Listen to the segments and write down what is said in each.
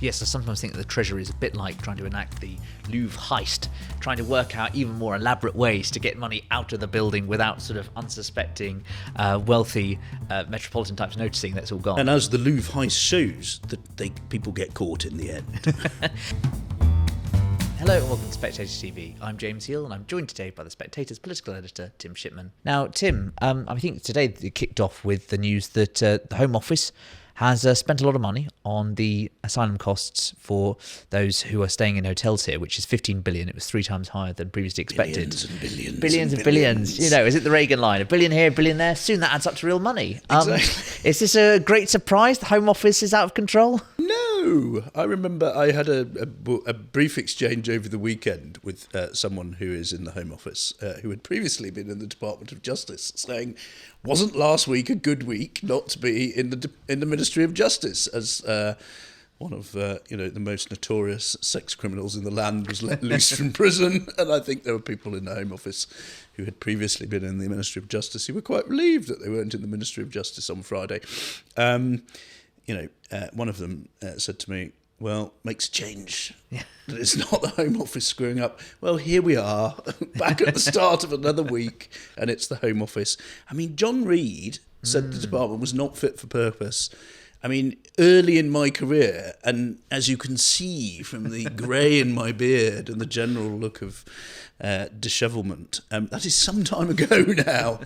Yes, I sometimes think that the Treasury is a bit like trying to enact the Louvre heist, trying to work out even more elaborate ways to get money out of the building without sort of unsuspecting, wealthy metropolitan types noticing that's all gone. And as the Louvre heist shows, people get caught in the end. Hello and welcome to Spectator TV. I'm James Heale and I'm joined today by the Spectator's political editor, Tim Shipman. Now, Tim, I think today it kicked off with the news that the Home Office has spent a lot of money on the asylum costs for those who are staying in hotels here, which is 15 billion. It was 3 times higher than previously expected. Billions and billions. Billions and billions. You know, is it the Reagan line? A billion here, a billion there. Soon that adds up to real money. Exactly. Is this a great surprise? The Home Office is out of control? No. I remember I had a brief exchange over the weekend with someone who is in the Home Office, who had previously been in the Department of Justice, saying, wasn't last week a good week not to be in the Ministry of Justice, as one of the most notorious sex criminals in the land was let loose from prison. And I think there were people in the Home Office who had previously been in the Ministry of Justice who were quite relieved that they weren't in the Ministry of Justice on Friday. One of them said to me, well, makes a change. Yeah. That it's not the Home Office screwing up. Well, here we are, back at the start of another week, and it's the Home Office. I mean, John Reid said the department was not fit for purpose. I mean, early in my career, and as you can see from the grey in my beard and the general look of dishevelment, that is some time ago now.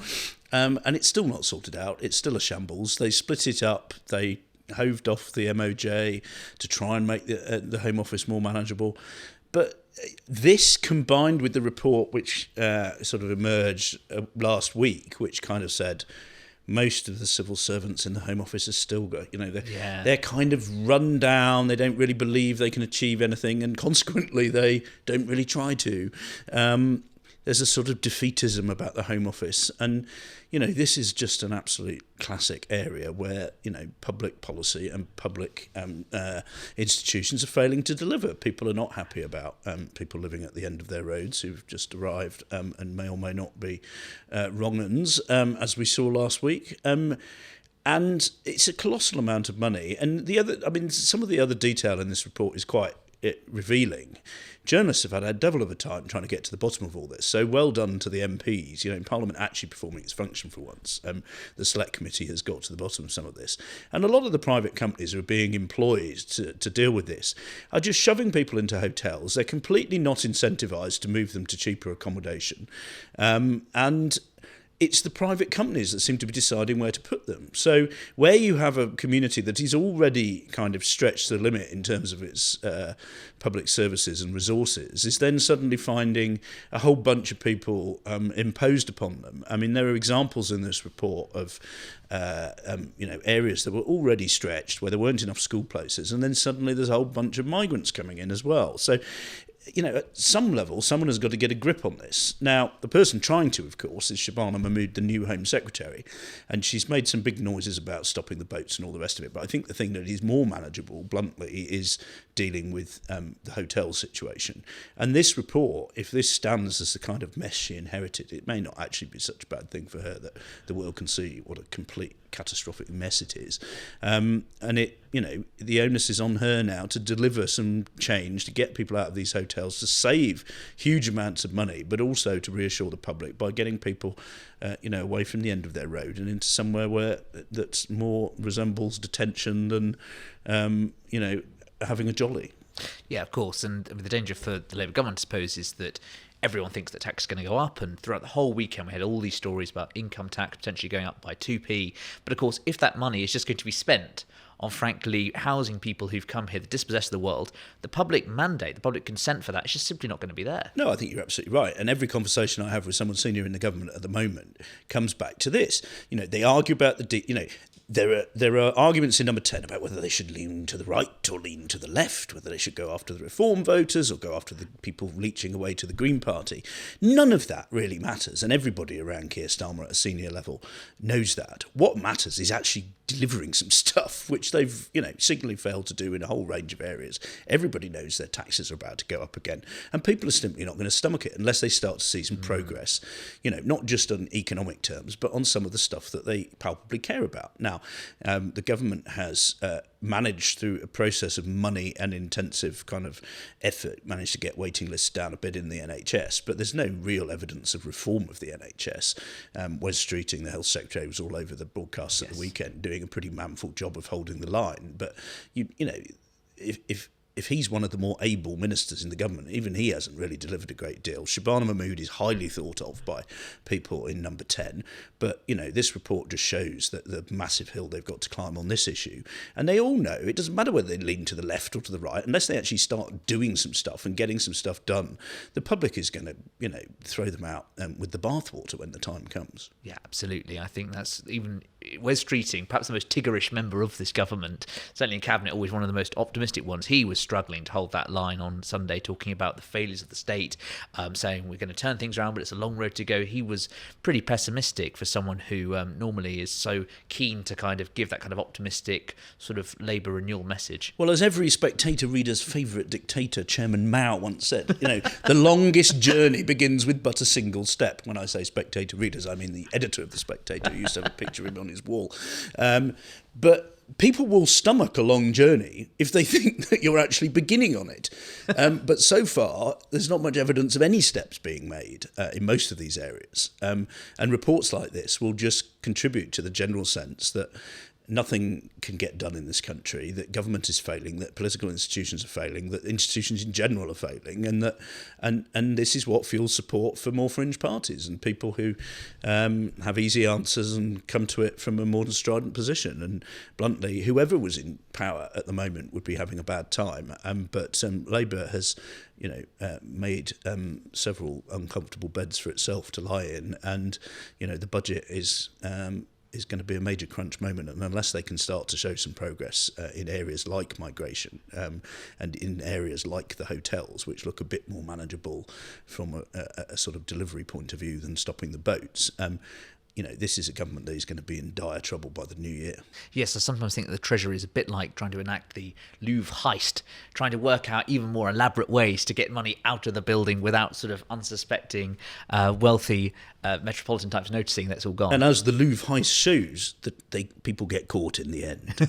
And it's still not sorted out. It's still a shambles. They split it up. They hoved off the MOJ to try and make the Home Office more manageable. But this, combined with the report which sort of emerged last week, which kind of said most of the civil servants in the Home Office are still, they're kind of run down. They don't really believe they can achieve anything, and consequently, they don't really try to. There's a sort of defeatism about the Home Office, and this is just an absolute classic area where public policy and public institutions are failing to deliver. People are not happy about people living at the end of their roads who've just arrived and may or may not be wrong-uns, as we saw last week. And it's a colossal amount of money. And some of the other detail in this report is quite revealing. Journalists have had a devil of a time trying to get to the bottom of all this. So well done to the MPs. Parliament actually performing its function for once. The Select Committee has got to the bottom of some of this. And a lot of the private companies who are being employed to deal with this are just shoving people into hotels. They're completely not incentivised to move them to cheaper accommodation. And it's the private companies that seem to be deciding where to put them. So where you have a community that is already kind of stretched to the limit in terms of its public services and resources, is then suddenly finding a whole bunch of people imposed upon them. I mean, there are examples in this report of areas that were already stretched where there weren't enough school places, and then suddenly there's a whole bunch of migrants coming in as well. So at some level, someone has got to get a grip on this. Now, the person trying to, of course, is Shabana Mahmood, the new Home Secretary, and she's made some big noises about stopping the boats and all the rest of it. But I think the thing that is more manageable, bluntly, is dealing with the hotel situation. And this report, if this stands as the kind of mess she inherited, it may not actually be such a bad thing for her that the world can see what a complete catastrophic mess it is. And the onus is on her now to deliver some change, to get people out of these hotels, to save huge amounts of money, but also to reassure the public by getting people away from the end of their road and into somewhere where that's more resembles detention than having a jolly. Yeah, of course. And the danger for the Labour government, I suppose, is that everyone thinks that tax is going to go up, and throughout the whole weekend we had all these stories about income tax potentially going up by 2p. But of course, if that money is just going to be spent on, frankly, housing people who've come here, the dispossessed of the world, the public mandate, the public consent for that is just simply not going to be there. No, I think you're absolutely right. And every conversation I have with someone senior in the government at the moment comes back to this. They argue about there are arguments in number 10 about whether they should lean to the right or lean to the left, whether they should go after the Reform voters or go after the people leeching away to the Green Party. None of that really matters, and everybody around Keir Starmer at a senior level knows that. What matters is actually delivering some stuff, which they've, signally failed to do in a whole range of areas. Everybody knows their taxes are about to go up again, and people are simply not going to stomach it unless they start to see some progress, not just on economic terms, but on some of the stuff that they palpably care about. Now, the government has managed through a process of money and intensive kind of effort, managed to get waiting lists down a bit in the NHS, but there's no real evidence of reform of the NHS. Wes Streeting, the Health Secretary, was all over the broadcasts at the weekend doing a pretty manful job of holding the line. But, you know, if he's one of the more able ministers in the government, even he hasn't really delivered a great deal. Shabana Mahmood is highly thought of by people in number 10. But, you know, this report just shows that the massive hill they've got to climb on this issue. And they all know it doesn't matter whether they lean to the left or to the right, unless they actually start doing some stuff and getting some stuff done, the public is going to, you know, throw them out with the bathwater when the time comes. Yeah, absolutely. I think that's even Wes Streeting, perhaps the most Tiggerish member of this government, certainly in Cabinet, always one of the most optimistic ones. He was struggling to hold that line on Sunday, talking about the failures of the state, saying we're going to turn things around, but it's a long road to go. He was pretty pessimistic for someone who normally is so keen to kind of give that kind of optimistic sort of Labour renewal message. Well, as every Spectator reader's favourite dictator, Chairman Mao, once said, you know, the longest journey begins with but a single step. When I say Spectator readers, I mean the editor of the Spectator, who used to have a picture of him on his wall. But people will stomach a long journey if they think that you're actually beginning on it. But so far, there's not much evidence of any steps being made in most of these areas. And reports like this will just contribute to the general sense that nothing can get done in this country, that government is failing, that political institutions are failing, that institutions in general are failing, and that and this is what fuels support for more fringe parties and people who have easy answers and come to it from a more strident position. And bluntly, whoever was in power at the moment would be having a bad time. But Labour has, you know, made several uncomfortable beds for itself to lie in, and you know the budget is going to be a major crunch moment, and unless they can start to show some progress in areas like migration and in areas like the hotels, which look a bit more manageable from a sort of delivery point of view than stopping the boats, you know, this is a government that is going to be in dire trouble by the new year. Yes, I sometimes think that the Treasury is a bit like trying to enact the Louvre heist, trying to work out even more elaborate ways to get money out of the building without sort of unsuspecting, wealthy metropolitan types noticing that's all gone. And as the Louvre heist shows, that people get caught in the end.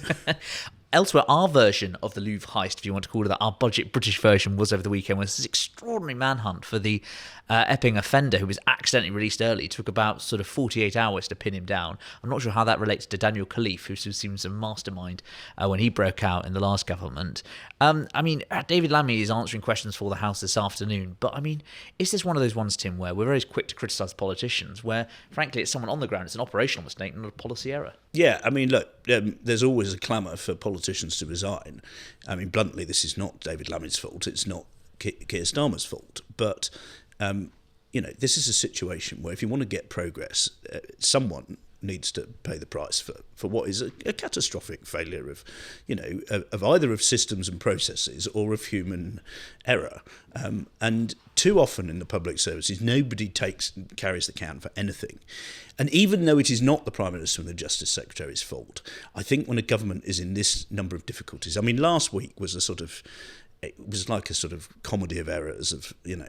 Elsewhere, our version of the Louvre heist, if you want to call it that, our budget British version was over the weekend, was this extraordinary manhunt for the Epping offender who was accidentally released early. It took about sort of 48 hours to pin him down. I'm not sure how that relates to Daniel Khalif, who seems a mastermind when he broke out in the last government. I mean, David Lammy is answering questions for the House this afternoon, but I mean, is this one of those ones, Tim, where we're very quick to criticise politicians, where frankly it's someone on the ground, it's an operational mistake, not a policy error? Yeah, I mean, look, there's always a clamour for politicians to resign. I mean, bluntly, this is not David Lammy's fault. It's not Keir Starmer's fault. But, you know, this is a situation where if you want to get progress, someone needs to pay the price for what is a catastrophic failure of, you know, of either of systems and processes or of human error. And too often in the public services, nobody carries the can for anything. And even though it is not the Prime Minister and the Justice Secretary's fault, I think when a government is in this number of difficulties, I mean, last week was it was like a sort of comedy of errors of, you know,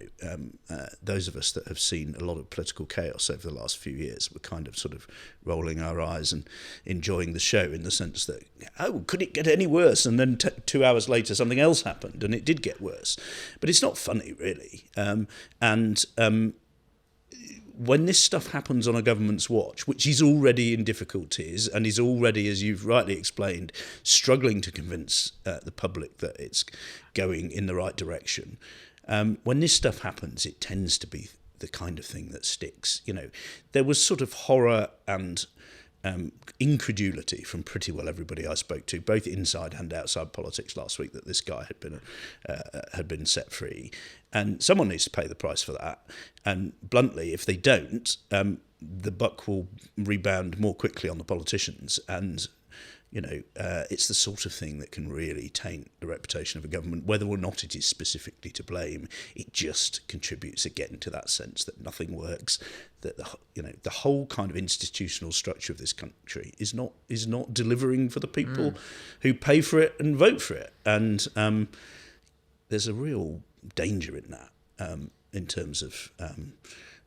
those of us that have seen a lot of political chaos over the last few years were kind of sort of rolling our eyes and enjoying the show in the sense that, oh, could it get any worse? And then 2 hours later, something else happened and it did get worse. But it's not funny, really. When this stuff happens on a government's watch, which is already in difficulties and is already, as you've rightly explained, struggling to convince the public that it's going in the right direction, when this stuff happens, it tends to be the kind of thing that sticks. You know, there was sort of horror and incredulity from pretty well everybody I spoke to, both inside and outside politics last week, that this guy had been set free. And someone needs to pay the price for that. And bluntly, if they don't, the buck will rebound more quickly on the politicians. And, you know, it's the sort of thing that can really taint the reputation of a government, whether or not it is specifically to blame. It just contributes again to that sense that nothing works, that the whole kind of institutional structure of this country is not delivering for the people who pay for it and vote for it. And there's a real danger in that, in terms of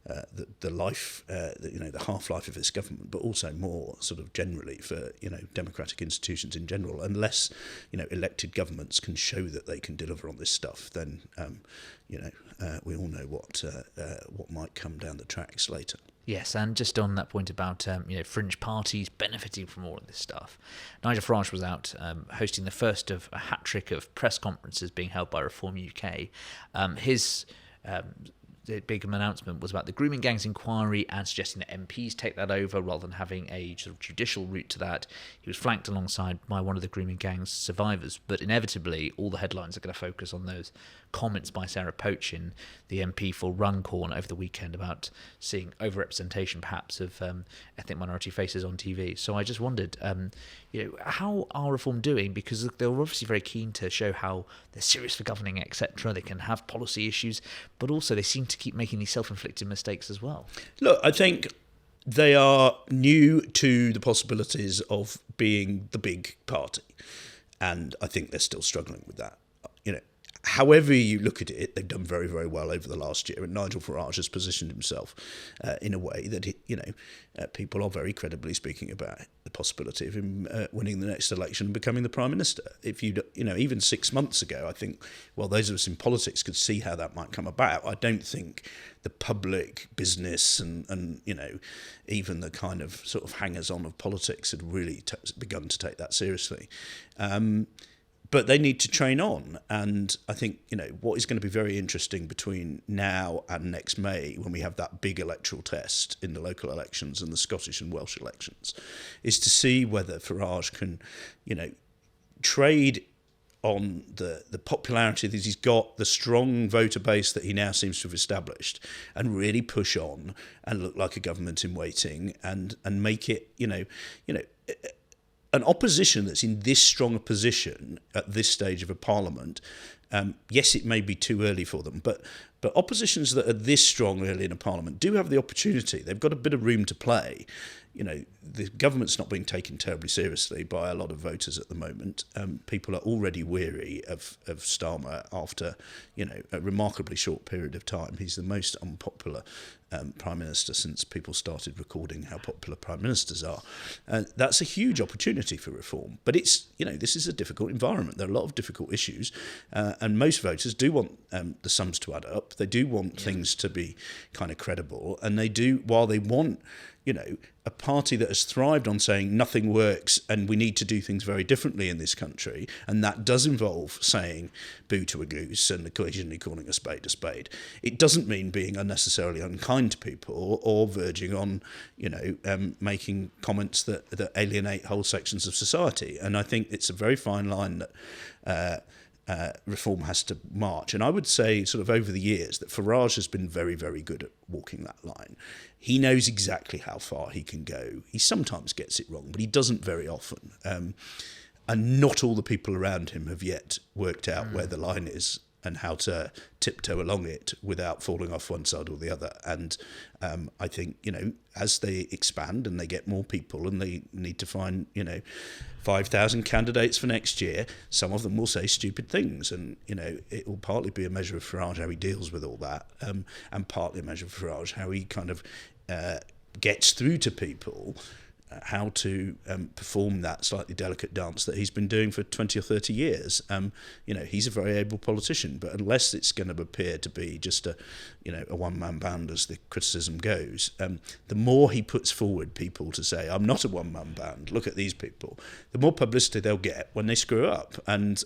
the life, the half-life of this government, but also more sort of generally for democratic institutions in general. Unless elected governments can show that they can deliver on this stuff, then we all know what might come down the tracks later. Yes, and just on that point about fringe parties benefiting from all of this stuff, Nigel Farage was out hosting the first of a hat-trick of press conferences being held by Reform UK. The big announcement was about the grooming gangs inquiry and suggesting that MPs take that over rather than having a sort of judicial route to that. He was flanked alongside by one of the grooming gangs survivors, but inevitably all the headlines are going to focus on those comments by Sarah Pochin, the MP for Runcorn, over the weekend about seeing overrepresentation perhaps of ethnic minority faces on TV. So I just wondered, how are Reform doing? Because they were obviously very keen to show how they're serious for governing, etc. They can have policy issues, but also they seem to keep making these self-inflicted mistakes as well. Look, I think they are new to the possibilities of being the big party, and I think they're still struggling with that. However you look at it, they've done very, very well over the last year, and Nigel Farage has positioned himself in a way that people are very credibly speaking about the possibility of him winning the next election and becoming the Prime Minister. If even 6 months ago, I think, those of us in politics could see how that might come about. I don't think the public, business, and even the kind of sort of hangers-on of politics had really begun to take that seriously. But they need to train on. And I think, what is going to be very interesting between now and next May, when we have that big electoral test in the local elections and the Scottish and Welsh elections, is to see whether Farage can, trade on the popularity that he's got, the strong voter base that he now seems to have established, and really push on and look like a government in waiting and make it, an opposition that's in this strong a position at this stage of a parliament. Yes, it may be too early for them, but oppositions that are this strong early in a parliament do have the opportunity. They've got a bit of room to play. The government's not being taken terribly seriously by a lot of voters at the moment. People are already weary of Starmer after, a remarkably short period of time. He's the most unpopular Prime Minister since people started recording how popular Prime Ministers are. That's a huge opportunity for Reform. But this is a difficult environment. There are a lot of difficult issues. And most voters do want the sums to add up. They do want things to be kind of credible. And they do, while they want, a party that has thrived on saying nothing works and we need to do things very differently in this country, and that does involve saying boo to a goose and occasionally calling a spade. It doesn't mean being unnecessarily unkind to people or verging on, making comments that alienate whole sections of society. And I think it's a very fine line that Reform has to march. And I would say sort of over the years that Farage has been very, very good at walking that line. He knows exactly how far he can go. He sometimes gets it wrong, but he doesn't very often. And not all the people around him have yet worked out where the line is and how to tiptoe along it without falling off one side or the other. And I think, as they expand and they get more people and they need to find, 5,000 candidates for next year, some of them will say stupid things. And, it will partly be a measure of Farage how he deals with all that, and partly a measure of Farage how he kind of gets through to people how to perform that slightly delicate dance that he's been doing for 20 or 30 years. He's a very able politician, but unless it's going to appear to be just a one-man band as the criticism goes, the more he puts forward people to say, I'm not a one-man band, look at these people, the more publicity they'll get when they screw up. And,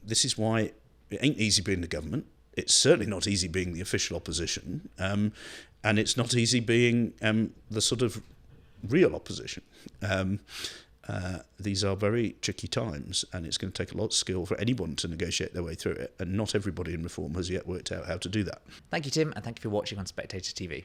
this is why it ain't easy being the government. It's certainly not easy being the official opposition. And it's not easy being the sort of real opposition. These are very tricky times, and it's going to take a lot of skill for anyone to negotiate their way through it. And not everybody in Reform has yet worked out how to do that. Thank you, Tim, and thank you for watching on Spectator TV.